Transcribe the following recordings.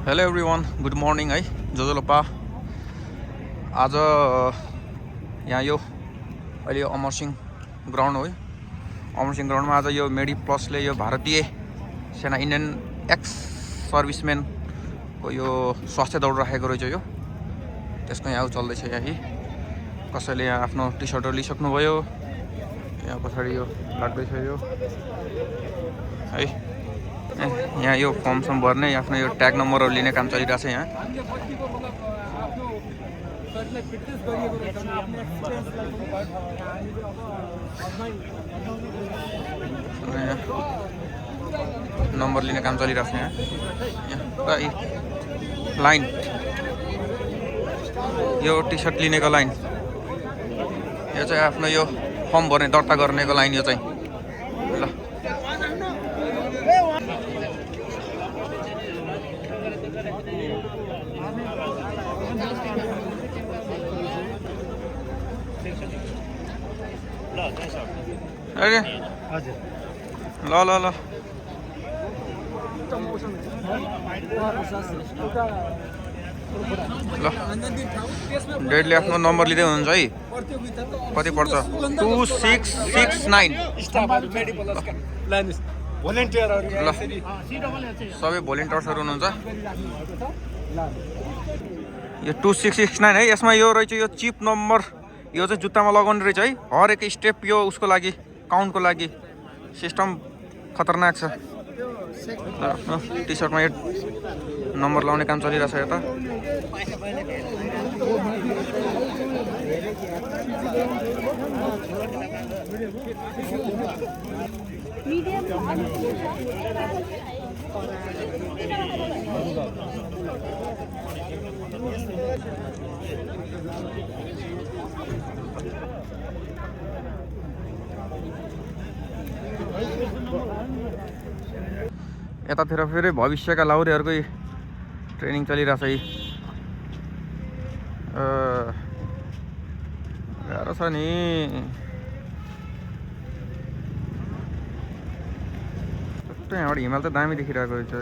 Hello everyone, good morning है जोजोलोपा। आज यहाँ यो अहिले अमरसिंह ग्राउन्ड हो है। अमरसिंह ग्राउन्डमा आज यो मेडी प्लसले यो भारतीय सेना इन्डियन एक्स सर्भिसम्यानको यो स्वास्थ्य दौड राखेको रहेछ। यो त्यसको यहाँ चल्दैछ। यही कसैले यहाँ आफ्नो टी सर्टहरू लिइसक्नुभयो। यहाँ पछाडि यो लाग्दैछ यो है। यहाँ यो फर्म सम भर्ने आफ्नो यो ट्याग नम्बरहरू लिने काम चलिरहेछ। यहाँ नम्बर लिने काम चलिरहेछ। यहाँ लाइन यो टी सर्ट लिनेको लाइन, यो चाहिँ आफ्नो यो फर्म भर्ने दर्ता गर्नेको लाइन। यो चाहिँ ल ल ल ल ल डेडले आफ्नो नम्बर लिँदै हुनुहुन्छ है। कति पर्छ? 2669। ल सबै भोलिन्टियर्सहरू हुनुहुन्छ। यो 2669 है। यसमा यो रहेछ यो चिप नम्बर। यो चाहिँ जुत्तामा लगाउने रहेछ है। हरेक स्टेप यो उसको लागि काउन्टको लागि सिस्टम खतरनाक छ। टी सर्टमा यो नम्बर लाउने काम चलिरहेछ यता। यतातिर फेरि भविष्यका लाउरेहरूकै ट्रेनिङ चलिरहेछ है। गाह्रो छ नि। यहाँबाट हिमाल त दामी देखिरहेको रहेछ है।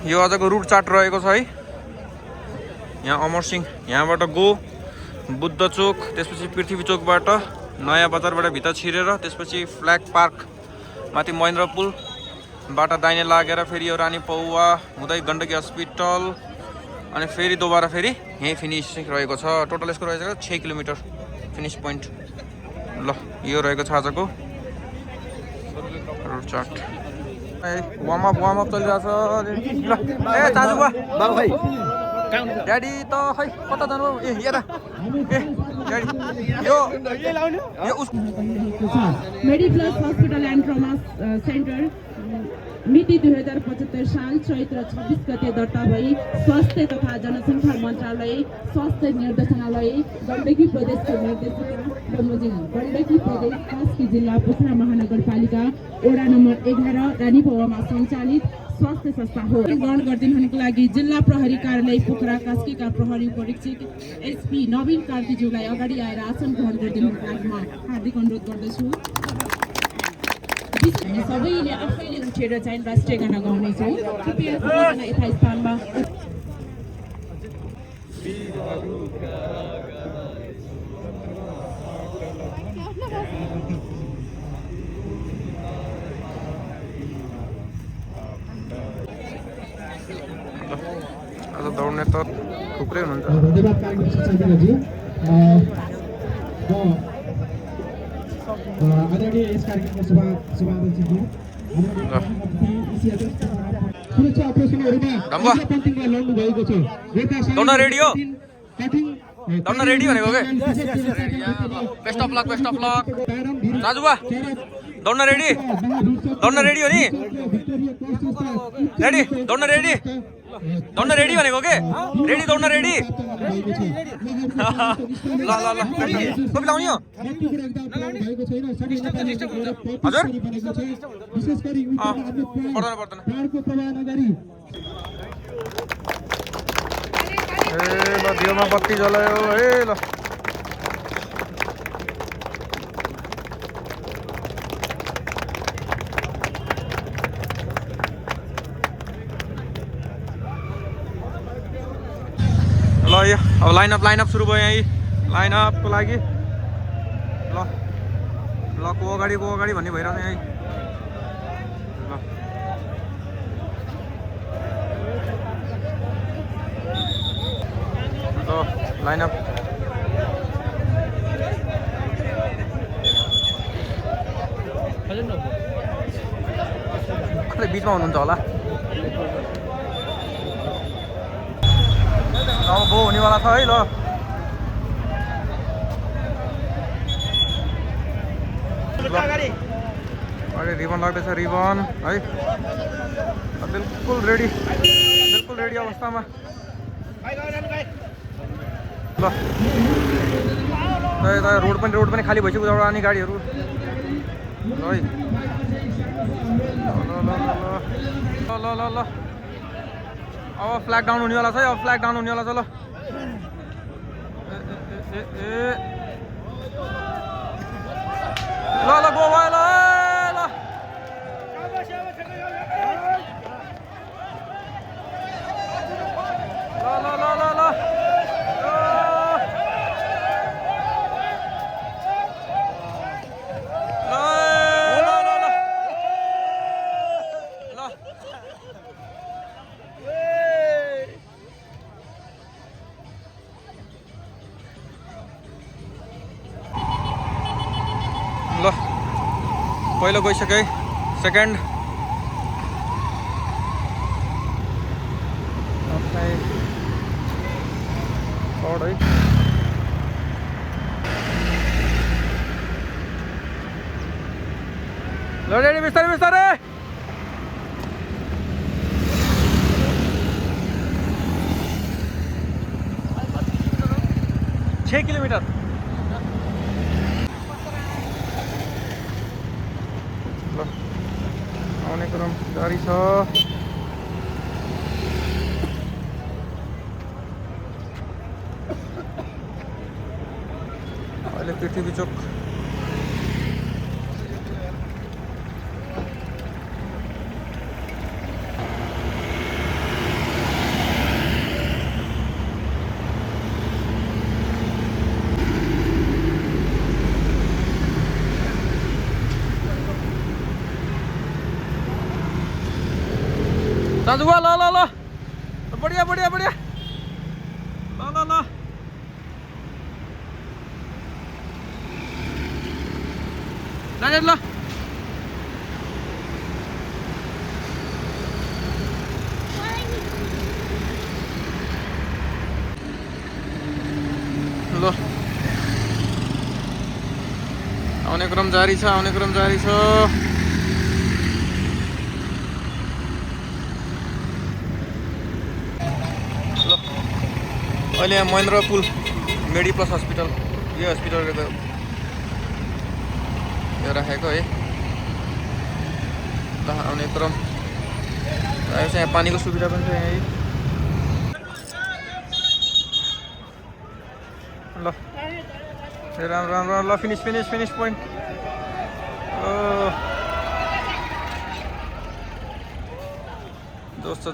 यो आजको रुट चार्ट रहेको छ है। यहाँ अमरसिंह, यहाँबाट गो बुद्ध चोक, त्यसपछि पृथ्वी चोकबाट नयाँ बजारबाट भित्र छिरेर त्यसपछि फ्ल्याग पार्क माथि महेन्द्र पुलबाट दाहिने लागेर फेरि यो रानी पौवा हुँदै गण्डकी हस्पिटल अनि फेरि दोबारा फेरि यहीँ फिनिस रहेको छ। टोटल यसको रहेछ 6 किलोमिटर फिनिस पोइन्ट। ल यो रहेको छ आजको रुट चार्ट। वार्म अप चलिरहेछ। ल ए चाँजु बुवा बाबु खै ड्याडी त खै कता जानु? ए हेर ए ड्याडी यो medi plus hospital and trauma centre मिति 2075 साल चैत्र 26 गते दर्ता भई स्वास्थ्य तथा जनसङ्ख्या मन्त्रालय स्वास्थ्य निर्देशनालय गण्डकी प्रदेशको निर्देशिका बमोजिम गण्डकी प्रदेश कास्की जिल्ला पोखरा महानगरपालिका वडा नम्बर 11 रानी पौवामा सञ्चालित स्वास्थ्य संस्था हो। ग्रहण गरिदिनुको लागि जिल्ला प्रहरी कार्यालय पोखरा कास्कीका प्रहरी उपरीक्षक एसपी नवीन कार्कीज्यूलाई अगाडि आएर आसन ग्रहण गरिदिनुको लागि म हार्दिक अनुरोध गर्दछु। सबैले आफैले उठेर चाहिँ राष्ट्रिय गाना गाउनेछौँ। कृपया सबैजना यथा स्थानमा आज दौड्ने त थुप्रै हुनुहुन्छ। आदरणीय यस कार्यक्रमको सभाध्यक्षज्यू सुरक्षा अपरेसनहरूमा लड्नु भएको छ। दौड्न रेडी हो? दौड्न रेडी भनेको के? बेस्ट अफ लक चाँजु बुवा दौड्न रेडी? दौड्न रेडी हो नि? रेडी? दौड्न रेडी? दौड्न रेडी भनेको के रेडी दौड्न रेडी ल ल ल कति लाउने हो हजुर पर्दैन ए ल दियोमा बत्ती जलायो ए ल ल यो अब लाइनअप सुरु भयो यहीँ लाइनअपको लागि ल ल को अगाडि भन्ने भइरहेको छ यहीँ ल लाइनअप खै बिचमा हुनुहुन्छ होला अब गो हुनेवाला छ है ल अरे रिबन लाग्दैछ रिबन है बिल्कुल रेडी अवस्थामा ल रोड पनि खाली भइसक्यो उताबाट आउने गाडीहरू है ल अब फ्ल्याग डाउन हुनेवाला छ है अब फ्ल्याग डाउन हुनेवाला छ ल ल गो भयो ल ल पहिलो गइसके सेकेन्ड थर्ड है ल रेडी बिस्तारै 6 किलोमिटर ल आउने क्रम जारी छ अहिले पृथ्वी चोक दाजु ल ल ल बढिया बढिया बढिया ल ल ल नानी ल ल आउने क्रम जारी छ अहिले यहाँ महेन्द्र पुल मेडी प्लस हस्पिटल यो हस्पिटलको यो राखेको है ल आउने क्रम यहाँ पानीको सुविधा पनि छ यहीँ ल राम्रो ल फिनिस पोइन्ट दोस्त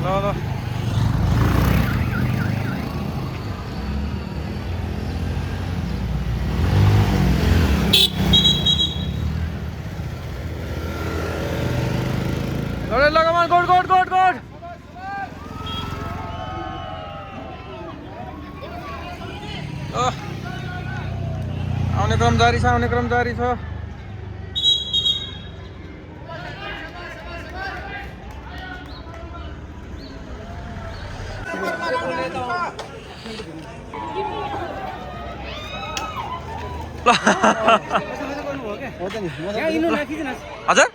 ल लगामान गोड आउने क्रम जारी छ हजुर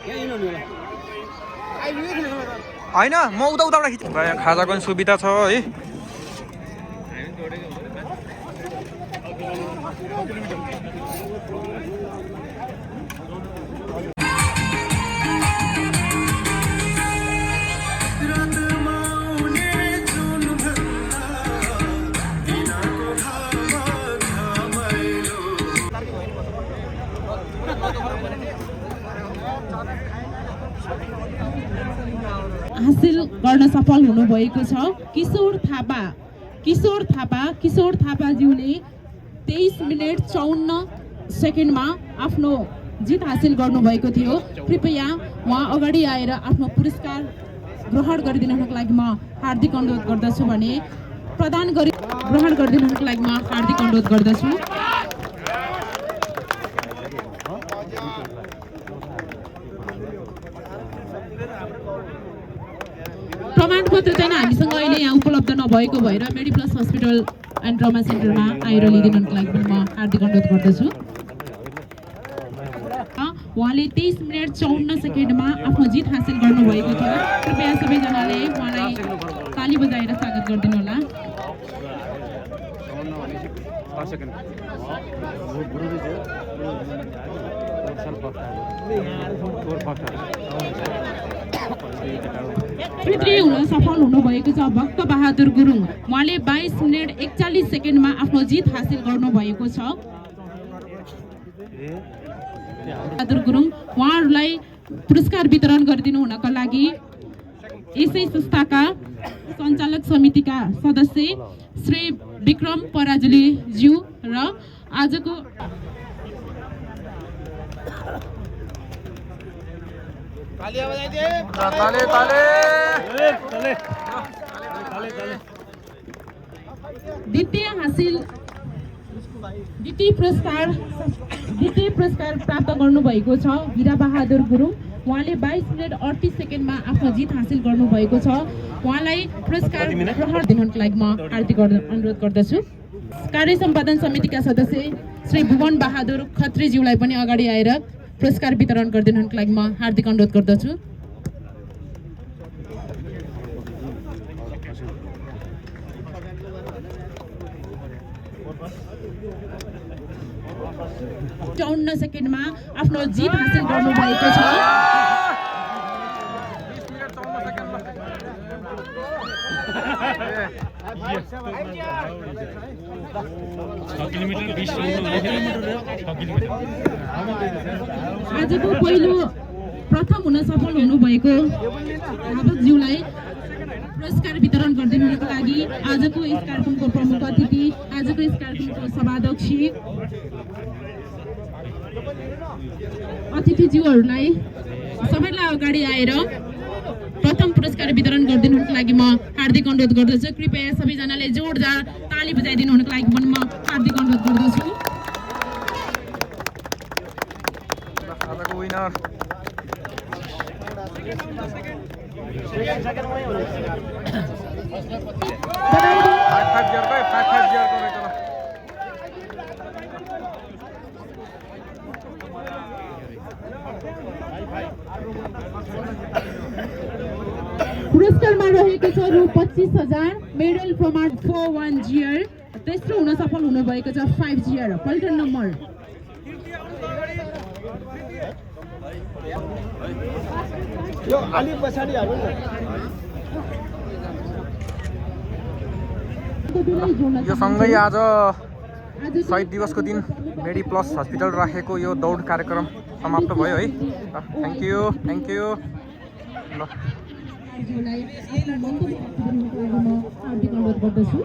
होइन म उता उताबाट खिच्छु यहाँ खाजाको पनि सुविधा छ है हासिल गर्न सफल हुनुभएको छ किशोर थापाज्यूले 23 मिनेट 54 सेकेन्डमा आफ्नो जित हासिल गर्नुभएको थियो। कृपया उहाँ अगाडि आएर आफ्नो पुरस्कार ग्रहण गरिदिनको लागि म हार्दिक अनुरोध गर्दछु भने ग्रहण गरिदिनको लागि म हार्दिक अनुरोध गर्दछु। प्रमाणपत्र चाहिँ हामीसँग अहिले यहाँ उपलब्ध नभएको भएर मेडिप्लस हस्पिटल एन्ड ट्रमा सेन्टरमा आएर लिइदिनको लागि पनि म हार्दिक अनुरोध गर्दछु। उहाँले 23 मिनेट 54 सेकेन्डमा आफ्नो जित हासिल गर्नुभएको थियो। कृपया सबैजनाले उहाँलाई ताली बजाएर स्वागत गरिदिनु होला। तृतीय हुन सफल हुनुभएको छ भक्त बहादुर गुरुङ। उहाँले 22 मिनेट 41 सेकेन्डमा आफ्नो जित हासिल गर्नुभएको छ। बहादुर गुरुङ उहाँहरूलाई पुरस्कार वितरण गरिदिनु हुनका लागि यसै संस्थाका सञ्चालक समितिका सदस्य श्री विक्रम पराजुली ज्यू र आजको द्वितीय पुरस्कार प्राप्त गर्नुभएको छ हीरा बहादुर गुरुङ। उहाँले 22 मिनेट 38 सेकेन्डमा आफ्नो जित हासिल गर्नुभएको छ। उहाँलाई पुरस्कार ग्रहण दिनको लागि म हार्दिक अनुरोध गर्दछु। कार्य सम्पादन समितिका सदस्य श्री भुवन बहादुर खत्रीज्यूलाई पनि अगाडि आएर पुरस्कार वितरण गरिदिनको लागि म हार्दिक अनुरोध गर्दछु। चौन्न सेकेन्डमा आफ्नो जित हासिल गर्नुभएको छ। आजको पहिलो प्रथम हुन सफल हुनुभएको धावकज्यूलाई पुरस्कार वितरण गरिदिनुको लागि आजको यस कार्यक्रमको प्रमुख अतिथि, आजको यस कार्यक्रमको सभाध्यक्ष, अतिथिज्यूहरूलाई सबैलाई अगाडि आएर प्रथम पुरस्कार वितरण गरिदिनुको लागि म हार्दिक अनुरोध गर्दछु। कृपया सबैजनाले जोरदार ताली बजाइदिनुको लागि पनि म हार्दिक अनुरोध गर्दछु। पुरस्कारमा रहेको छ रु 25,000 मेडल प्रमाण 41 GR। तेस्रो हुन सफल हुनुभएको छ 5 GR पल्टन नम्बर। यो सँगै आज शहीद दिवसको दिन मेडिप्लस हस्पिटल राखेको यो दौड कार्यक्रम समाप्त भयो है। थ्याङ्क यू ल। हार्दिक अनुरोध गर्दछु।